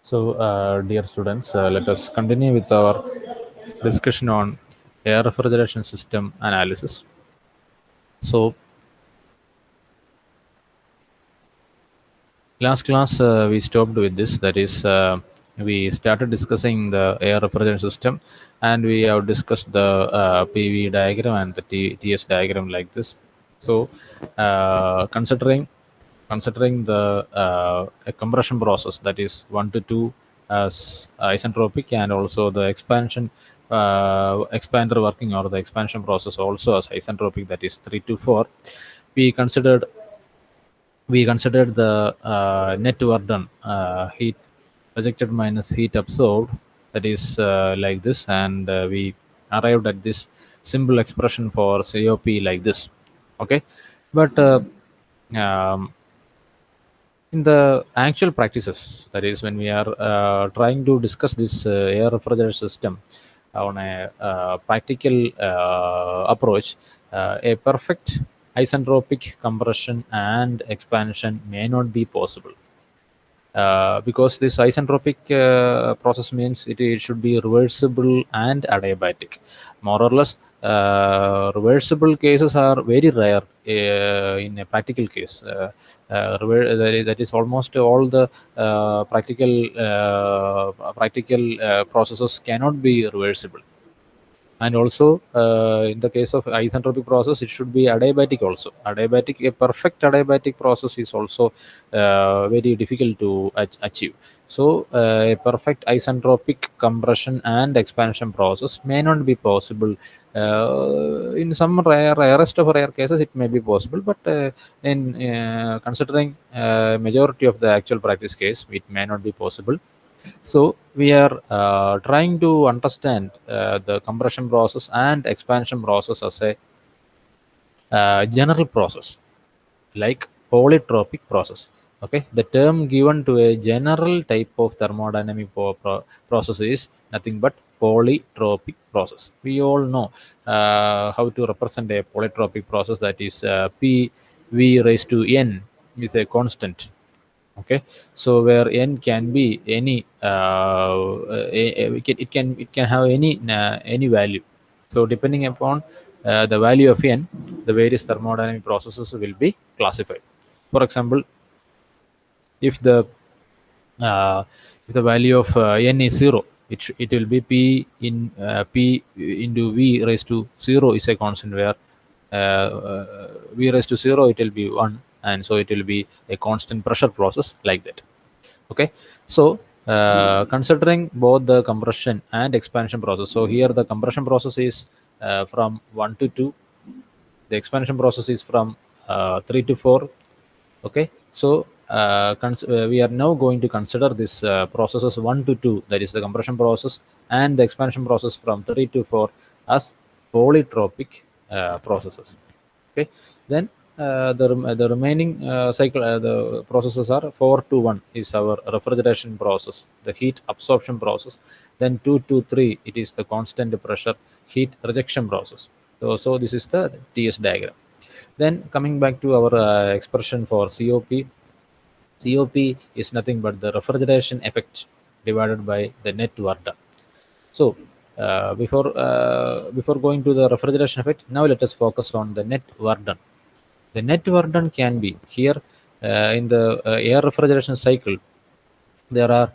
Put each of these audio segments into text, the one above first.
So, dear students, let us continue with our discussion on air refrigeration system analysis. So, last class we stopped with this. That is, we started discussing the air refrigeration system, and we have discussed the PV diagram and the TS diagram like this. So, considering the a compression process, that is 1 to 2 as isentropic, and also the expander working, or the expansion process also as isentropic, that is 3 to 4. we considered we considered the net work done, heat rejected minus heat absorbed, that is like this, and we arrived at this simple expression for COP like this. Okay, but um, in the actual practices, that is when we are trying to discuss this air refrigerator system on a practical approach, a perfect isentropic compression and expansion may not be possible, because this isentropic process means it should be reversible and adiabatic. More or less, reversible cases are very rare in a practical case. That is almost all the practical processes cannot be reversible. And also, in the case of isentropic process, it should be adiabatic also. Adiabatic, a perfect adiabatic process is also very difficult to achieve. So a perfect isentropic compression and expansion process may not be possible. In some rarest of rare cases it may be possible, but in considering majority of the actual practice case, it may not be possible. So we are trying to understand the compression process and expansion process as a general process, like polytropic process. Okay, the term given to a general type of thermodynamic process is nothing but polytropic process. We all know how to represent a polytropic process, that is P V raised to n is a constant. Okay, so where n can be any it can have any value. So depending upon the value of n, the various thermodynamic processes will be classified. For example, if the uh, if the value of n is 0, it will be p into v raised to 0 is a constant, where v raised to 0 it will be 1, and so it will be a constant pressure process like that. Okay, so considering both the compression and expansion process, so here the compression process is from 1 to 2, the expansion process is from 3 to 4. Okay, so we are now going to consider this processes 1 to 2, that is the compression process, and the expansion process from 3 to 4 as polytropic processes. Okay, then the remaining cycle, the processes are 4 to 1 is our refrigeration process, the heat absorption process. Then 2 to 3, it is the constant pressure heat rejection process. So this is the TS diagram. Then coming back to our expression for COP, COP is nothing but the refrigeration effect divided by the net work done. So before going to the refrigeration effect, now let us focus on the net work done. The net work done can be here in the air refrigeration cycle. There are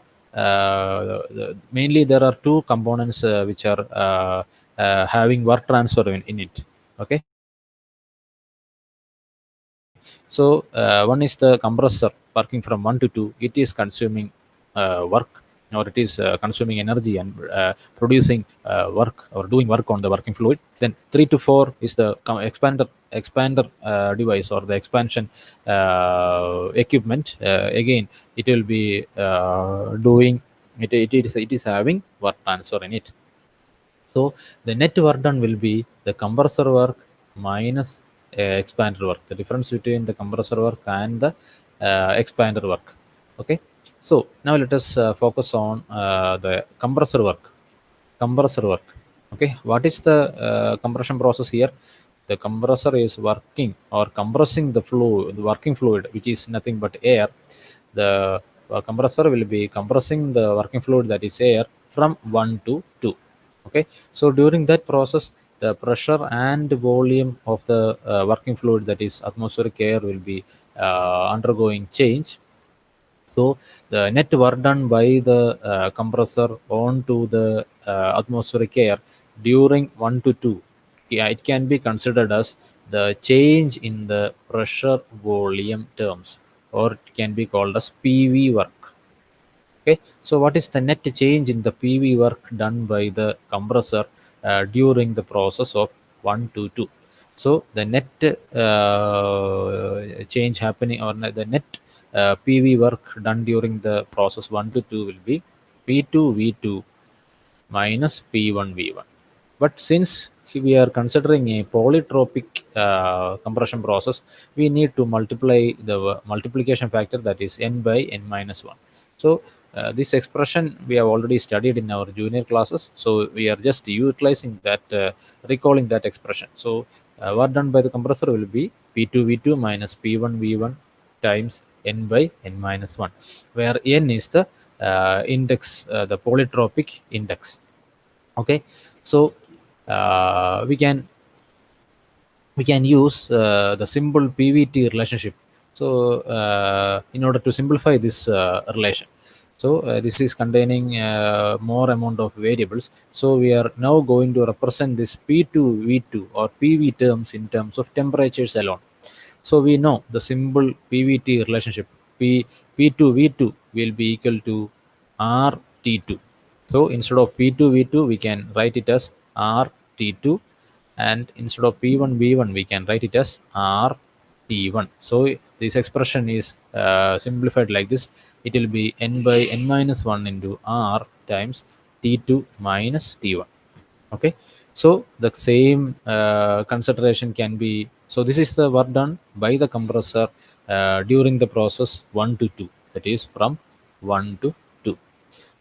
mainly there are two components which are having work transfer in it. Okay, so one is the compressor working from 1 to 2. It is consuming work, or it is consuming energy and producing work, or doing work on the working fluid. Then 3 to 4 is the expander device, or the expansion equipment. Again, it will be doing it is having work transfer in it. So the net work done will be the compressor work minus expander work, the difference between the compressor work and the expander work. Okay. So now let us focus on the compressor work. Compressor work. Okay. What is the compression process here? The compressor is working or compressing the working fluid, which is nothing but air. The compressor will be compressing the working fluid, that is air, from 1 to 2. Okay, so during that process, the pressure and volume of the working fluid, that is atmospheric air, will be undergoing change. So the net work done by the compressor onto the atmospheric air during 1 to 2, yeah, it can be considered as the change in the pressure volume terms, or it can be called as PV work. Okay, so what is the net change in the PV work done by the compressor during the process of 1 to 2? So the net change happening, or the net PV work done during the process 1 to 2 will be P2 V2 minus P1 V1. But since we are considering a polytropic compression process, we need to multiply the multiplication factor, that is n by n minus 1. So this expression we have already studied in our junior classes. So we are just utilizing that, recalling that expression. So work done by the compressor will be P2 V2 minus P1 V1 times n by n minus 1, where n is the index, the polytropic index. Okay, so we can use the symbol PVT relationship. So in order to simplify this relation, so this is containing more amount of variables. So we are now going to represent this P2 V2 or PV terms in terms of temperatures alone. So we know the symbol PVT relationship, P P2 V2 will be equal to RT2. So instead of P2 V2, we can write it as RT2, and instead of P1 V1, we can write it as RT1. So this expression is simplified like this. It will be n by n minus 1 into R times T2 minus T1. Okay, so the same consideration can be, so this is the work done by the compressor during the process 1 to 2, that is from 1 to 2.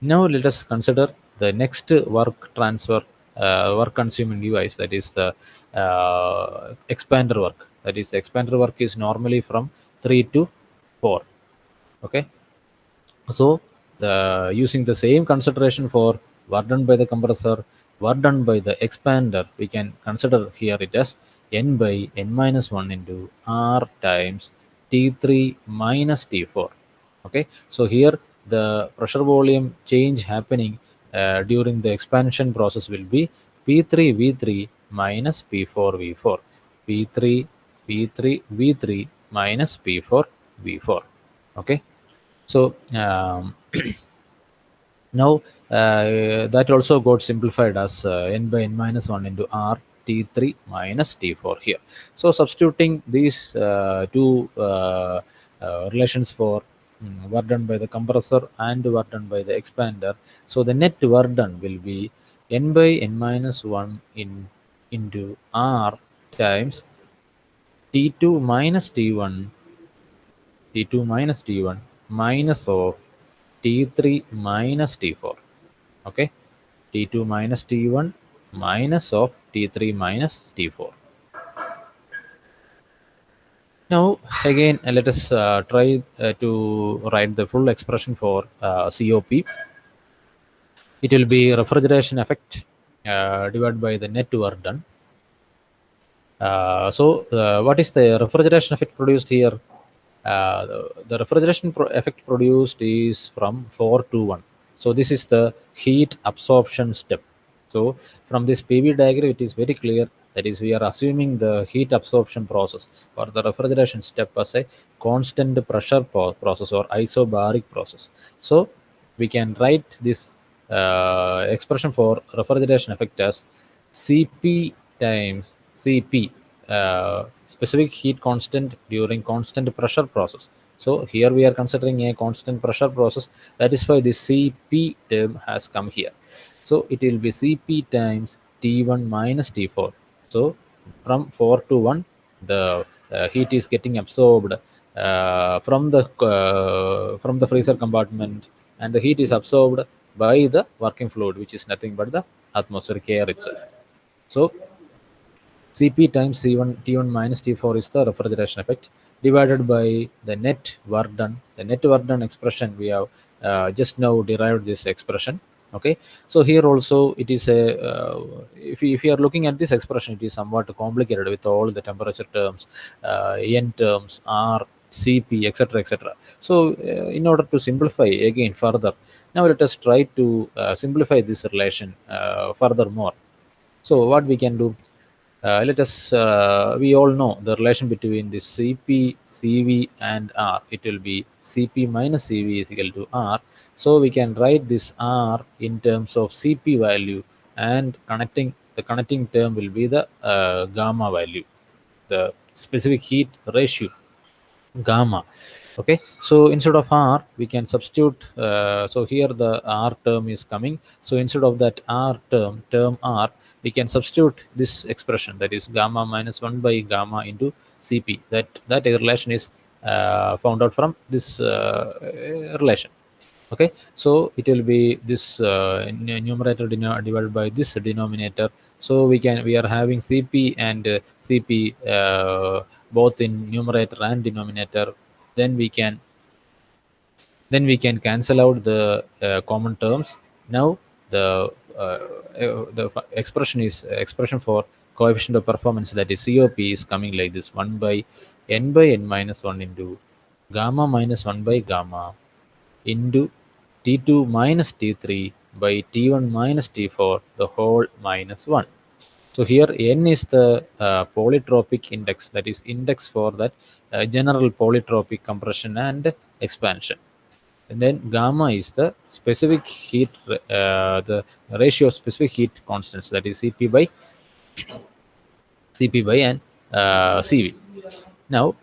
Now let us consider the next work transfer, work consuming device, that is the expander work. That is, the expander work is normally from 3 to 4. Okay, so the using the same consideration for work done by the compressor, work done by the expander, we can consider here it as n by n minus 1 into R times T3 minus T4. Okay, so here the pressure volume change happening during the expansion process will be P3 V3 minus P4 V4, P3 P3 V3 minus P4 V4. Okay, so now that also got simplified as n by n minus 1 into R T3 minus T4 here. So substituting these two relations for work done by the compressor and work done by the expander, so the net work done will be n by n minus 1 into R times T2 minus T1, T2 minus T1 minus of T3 minus T4. Okay, T2 minus T1 minus of T3 minus T4. Now again, let us try to write the full expression for COP. It will be refrigeration effect divided by the net work done. What is the refrigeration effect produced here? The refrigeration effect produced is from 4 to 1. So this is the heat absorption step. So from this PV diagram, it is very clear, that is, we are assuming the heat absorption process or the refrigeration step as a constant pressure process or isobaric process. So we can write this expression for refrigeration effect as Cp times Cp, specific heat constant during constant pressure process. So here we are considering a constant pressure process. That is why this Cp term has come here. So it will be Cp times T1 minus T4. So from 4 to 1, the heat is getting absorbed from the freezer compartment, and the heat is absorbed by the working fluid, which is nothing but the atmospheric air itself. So Cp times C1 T1 minus T4 is the refrigeration effect. divided by the net work done. The net work done expression, we have just now derived this expression. Okay, so here also it is a if you are looking at this expression, it is somewhat complicated with all the temperature terms, n terms, r, cp, etc., etc. So in order to simplify again further, now let us try to simplify this relation furthermore. So what we can do, let us, we all know the relation between the Cp, Cv and R. It will be Cp minus Cv is equal to R. So we can write this R in terms of Cp value, and the connecting term will be the gamma value, the specific heat ratio, gamma. Okay, so instead of r we can substitute, so here the r term is coming, so instead of that r term r, we can substitute this expression, that is gamma minus 1 by gamma into cp. That relation is found out from this relation. Okay, so it will be this numerator divided by this denominator. So we are having cp and cp both in numerator and denominator. Then we can cancel out the common terms. Now the expression is expression for coefficient of performance, that is cop, is coming like this: 1 by n minus 1 into gamma minus 1 by gamma into T2 minus T3 by T1 minus T4, the whole minus 1. So here n is the polytropic index, that is index for that general polytropic compression and expansion. And then gamma is the specific heat, the ratio of specific heat constants, that is Cp by and Cv. Now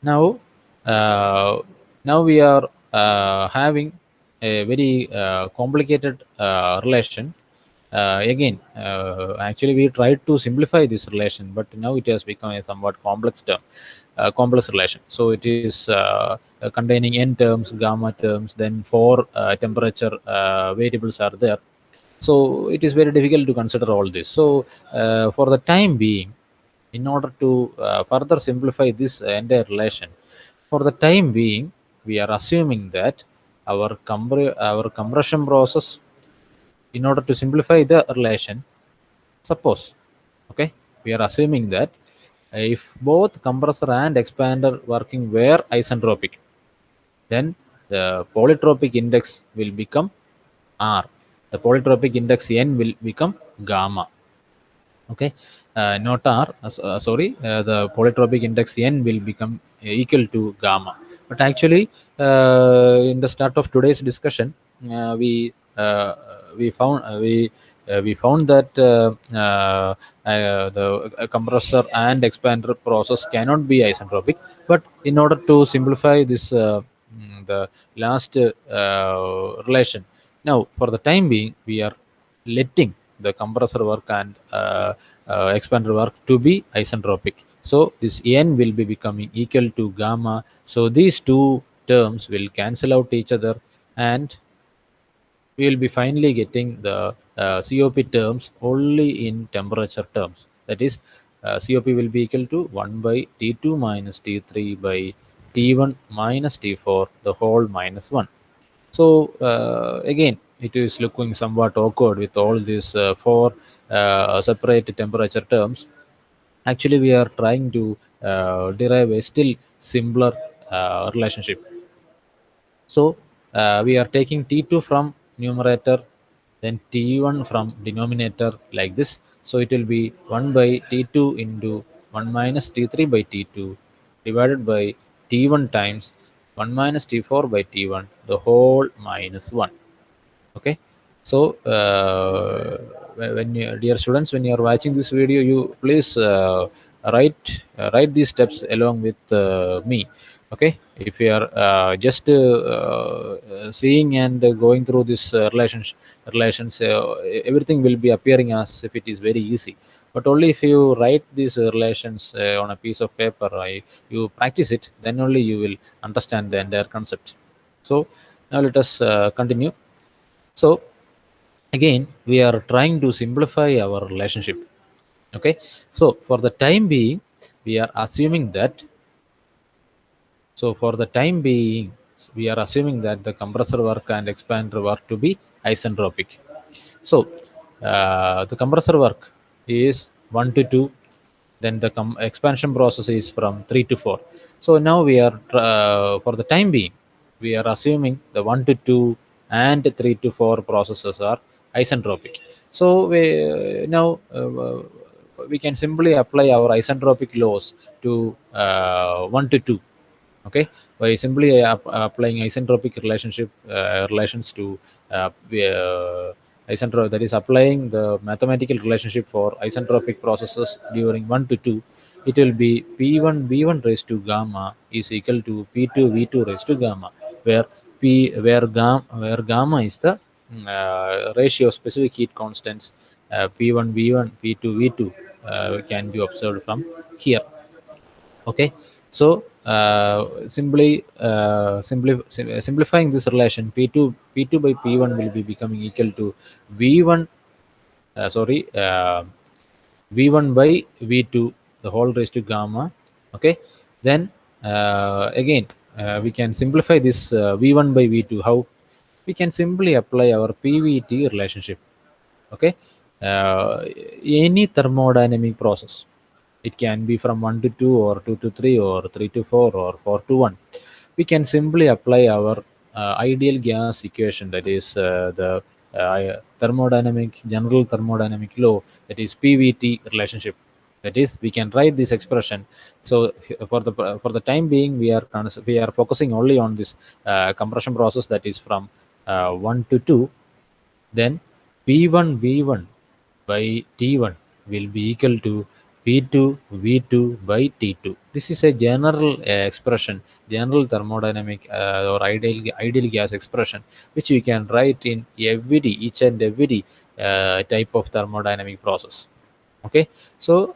Now, uh, now we are having a very complicated relation. Actually, we tried to simplify this relation, but now it has become a somewhat complex term, complex relation. So it is containing n terms, gamma terms, then four temperature variables are there. So it is very difficult to consider all this. So for the time being, in order to further simplify this entire relation, for the time being, we are assuming that our compression process, in order to simplify the relation, suppose, okay, we are assuming that if both compressor and expander working were isentropic, then the polytropic index will become R. The polytropic index N will become gamma. Okay, not R, sorry, the polytropic index n will become equal to gamma. But actually, in the start of today's discussion, we found that the compressor and expander process cannot be isentropic. But in order to simplify this the last relation, now for the time being we are letting the compressor work and expander work to be isentropic. So this n will be becoming equal to gamma. So these two terms will cancel out each other, and we will be finally getting the COP terms only in temperature terms. That is, COP will be equal to 1 by T2 minus T3 by T1 minus T4, the whole minus 1. So again, it is looking somewhat awkward with all these four separate temperature terms. Actually, we are trying to derive a still simpler relationship. So we are taking T2 from numerator, then T1 from denominator like this. So it will be 1 by T2 into 1 minus T3 by T2 divided by T1 times 1 minus T4 by T1, the whole minus 1. Okay, so when you, dear students, when you are watching this video, you please write these steps along with me. Okay, if you are just seeing and going through this relations, everything will be appearing as if it is very easy. But only if you write these relations on a piece of paper, you practice it, then only you will understand the entire concept. So now let us continue. So Again, we are trying to simplify our relationship. Okay, so for the time being, we are assuming that so for the time being, we are assuming that the compressor work and expander work to be isentropic. So the compressor work is 1 to 2, then the expansion process is from 3 to 4. So now we are, for the time being, we are assuming the 1 to 2 and 3 to 4 processes are isentropic. So we can simply apply our isentropic laws to 1 to 2. Okay, by simply applying isentropic relations to that is applying the mathematical relationship for isentropic processes during 1 to 2, it will be p1 v1 raised to gamma is equal to p2 v2 raised to gamma, where gamma is the ratio of specific heat constants, p1 v1 p2 v2 can be observed from here. Okay, so simplifying this relation, p2 by p1 will be becoming equal to v1 sorry v1 by v2 the whole raised to gamma. Okay, then again we can simplify this v1 by v2. How? We can simply apply our pvt relationship. Okay, any thermodynamic process, it can be from 1 to 2 or 2 to 3 or 3 to 4 or 4 to 1, we can simply apply our ideal gas equation, that is thermodynamic general thermodynamic law, that is pvt relationship. That is, we can write this expression. So for the time being, we are focusing only on this compression process, that is from 1 to 2. Then P1 V1 by T1 will be equal to P2 V2 by T2. This is a general expression, general thermodynamic or ideal gas expression, which we can write in each and every type of thermodynamic process. Okay, so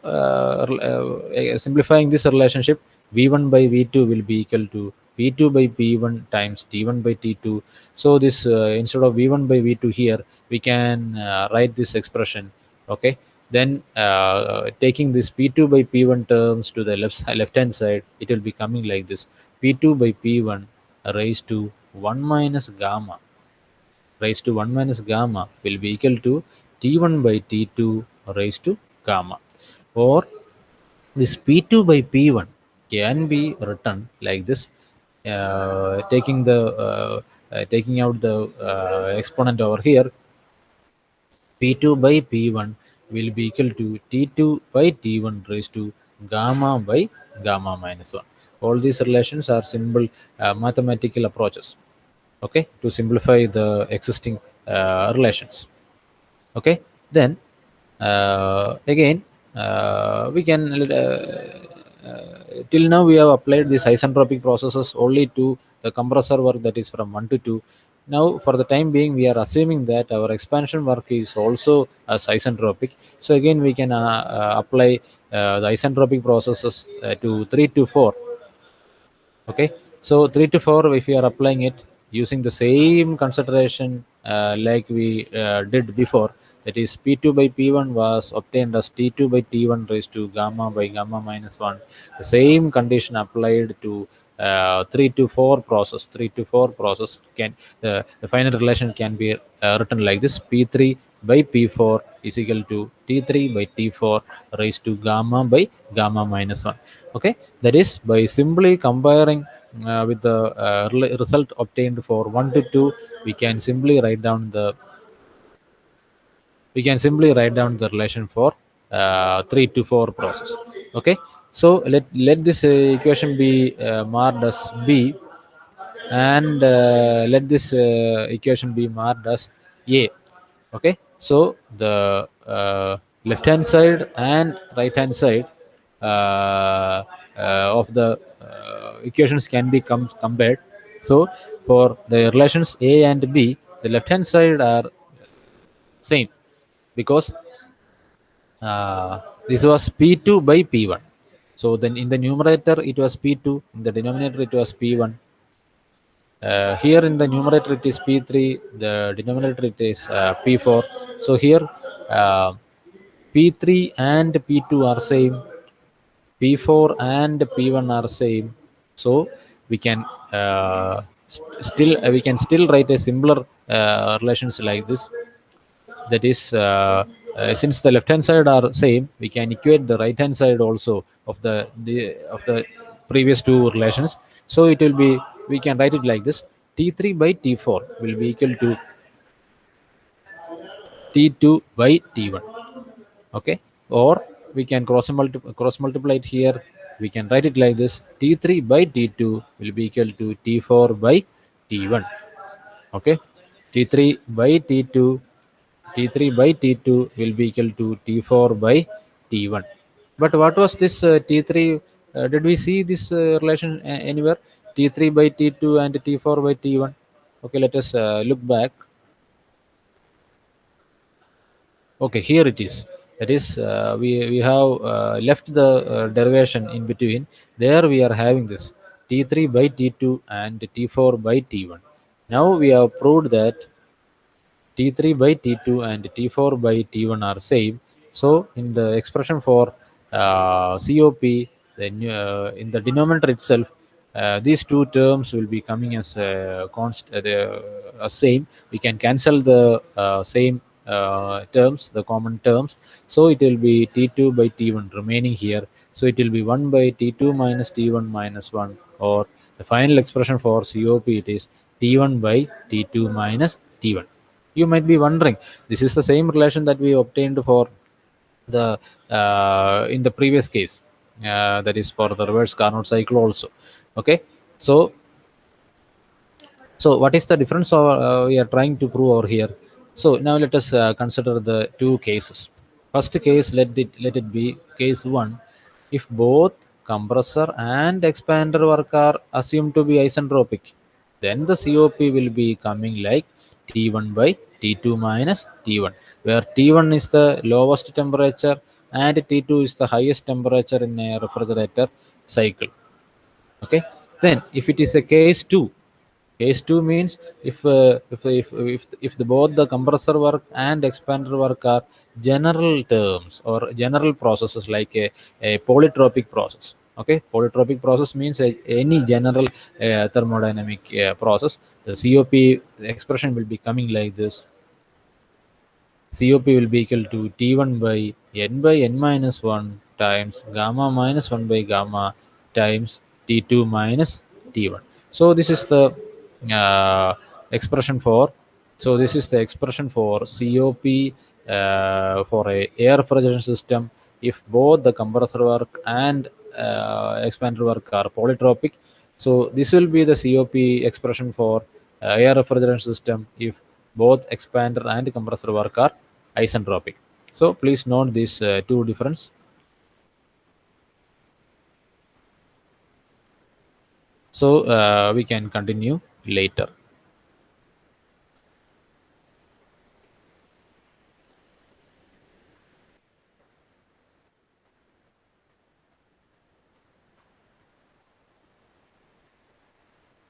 simplifying this relationship, v1 by v2 will be equal to p2 by p1 times t1 by t2. So this instead of v1 by v2 here, we can write this expression. Okay, then taking this p2 by p1 terms to the left hand side, it will be coming like this: p2 by p1 raised to 1 minus gamma raised to 1 minus gamma will be equal to T1 by T2 raised to gamma. Or this P2 by P1 can be written like this, taking out the exponent over here. P2 by P1 will be equal to T2 by T1 raised to gamma by gamma minus 1. All these relations are simple mathematical approaches, okay, to simplify the existing relations. Okay, then again we can till now we have applied these isentropic processes only to the compressor work, that is from 1 to 2. Now for the time being, we are assuming that our expansion work is also as isentropic. So again we can apply the isentropic processes to 3 to 4. Okay, so 3 to 4, if we are applying it using the same consideration like we did before, that is p2 by p1 was obtained as t2 by t1 raised to gamma by gamma minus 1. The same condition applied to 3 to 4 process. 3 to 4 process can, the final relation can be written like this: p3 by p4 is equal to t3 by t4 raised to gamma by gamma minus 1. Okay, that is by simply comparing with the result obtained for 1 to 2, we can simply write down the relation for 3 to 4 process. Okay, so let this equation be marked as b, and let this equation be marked as a. Okay, so the left hand side and right hand side of the equations can be compared. So for the relations a and b, the left hand side are same, because this was p2 by p1. So then in the numerator it was p2, in the denominator it was p1. Here in the numerator it is P3, the denominator it is P4. So here uh, P3 and P2 are same, P4 and P1 are same. So we can we can still write a similar relations like this. That is, since the left hand side are same, we can equate the right hand side also of the previous two relations. So it will be, we can write it like this: T3 by T4 will be equal to T2 by T1. Okay, or we can cross multiply it here. We can write it like this: T3 by T2 will be equal to T4 by T1. Okay, T3 by T2, T3 by T2 will be equal to T4 by T1. But what was this T3? Did we see this relation anywhere? T3 by T2 and T4 by T1. Okay, let us look back. Okay, here it is. That is, we have left the derivation in between. There we are having this T3 by T2 and T4 by T1. Now we have proved that T3 by T2 and T4 by T1 are same. So in the expression for COP, then in the denominator itself, these two terms will be coming as same. We can cancel the same terms, the common terms. So it will be T2 by T1 remaining here. So it will be 1 by T2 minus T1 minus 1, or the final expression for COP it is T1 by T2 minus T1. You might be wondering, this is the same relation that we obtained for the in the previous case, that is for the reverse Carnot cycle also. Okay, so what is the difference we are trying to prove over here? So now let us consider the two cases. First case, let it be case one. If both compressor and expander work are assumed to be isentropic, then the COP will be coming like T1 by T2 minus T1, where T1 is the lowest temperature and T2 is the highest temperature in a refrigerator cycle. Okay, then if it is a case 2, case 2 means if the both the compressor work and expander work are general terms or general processes like a polytropic process. Okay, polytropic process means any general thermodynamic process. The COP expression will be coming like this: COP will be equal to T1 by n minus 1 times gamma minus 1 by gamma times T2 minus T1. So this is the uh, expression for, this is the expression for COP for a air refrigeration system if both the compressor work and expander work are polytropic. So this will be the COP expression for air refrigeration system if both expander and compressor work are isentropic. So please note these two difference. So we can continue later.